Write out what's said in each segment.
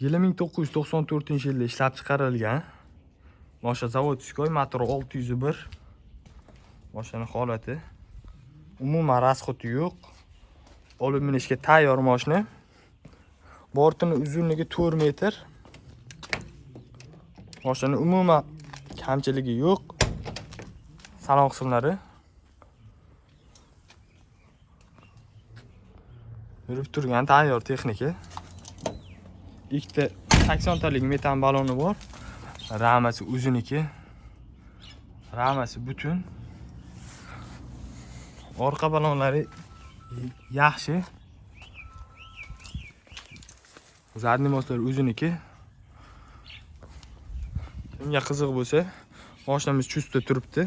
Yili 1994-yilda ishlab chiqarilgan. Mashina zavodskoy, motori 601. Mashina holati. Umuman rasxoti yo'q. Olib minishga tayyor mashina. Bortining uzunligi 4 metr. Mashina umuman kamchiligi yo'q. Salon qismlari. Yurib turgan tayyor texnika. Ikkita 80 talik metan baloni bor. Ramasi uzuniki. Ramasi butun. Orqa balonlari yaxshi. Zadniy moslar uzuniki. Kimga qiziq bo'lsa, mashinamiz chustda turibdi.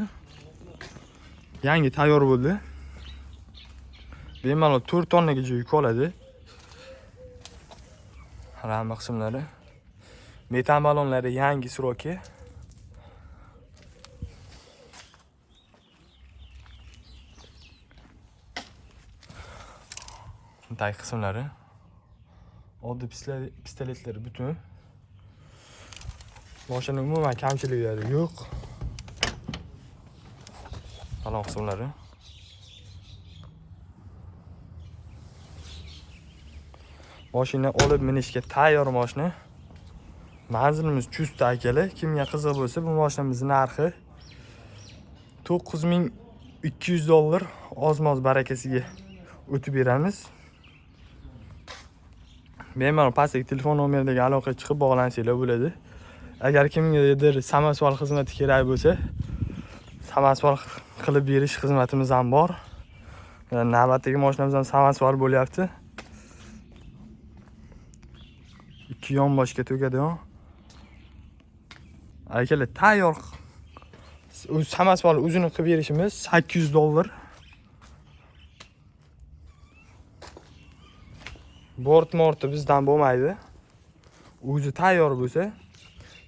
Yangi tayyor bo'ldi. Bemalol 4 tonnagacha yuk oladi. Rama qismlari. Metan balonlari yangi sroki. Tay qismlari. Oddiy pistoletlari butun. Mashina umuman kamchiliklari yo'q. Salon qismlari. Mashina olib minishga tayyor mashina. Manzilimiz chustda akalar. Kimga qiziq bo'lsa, bu mashinamizning narxi $9200. Oz-moz barakasiga o'tib beramiz. Bemalol pastdagi telefon nomeriga aloqaga chiqib bog'lansanglar bo'ladi. Agar kimgadir samosval xizmati kerak bo'lsa, samosval qilib berish xizmatimiz ham bor. Navbatdagi mashinamiz ham samosval bo'lyapti. 2 yonboshga to'gadigan. Akalar tayyor samosval uzuni qilib berishimiz $800. Bort-morti bizdan bo'lmaydi. O'zi tayyor bo'lsa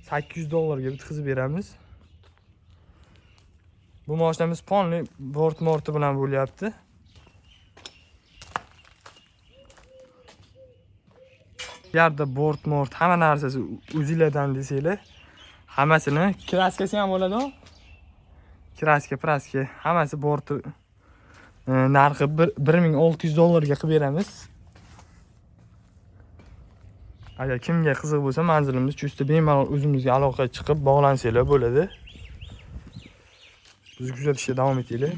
$800 ga bitkazib beramiz. Bu mashinamiz polni bort-morti bilan bo'lyapti. Agarda bort-mort hamma narsasi o'zingizdan desanglar, hammasini kraskasi ham bo'ladi. Kraska, hammasi borti narxi $1600 ga qilib beramiz. Agar kimga qiziq bo'lsa, manzilimiz chustda, bemalol o'zimizga aloqaga chiqib bog'lansanglar bo'ladi. Bizni kuzatishga davom etinglar.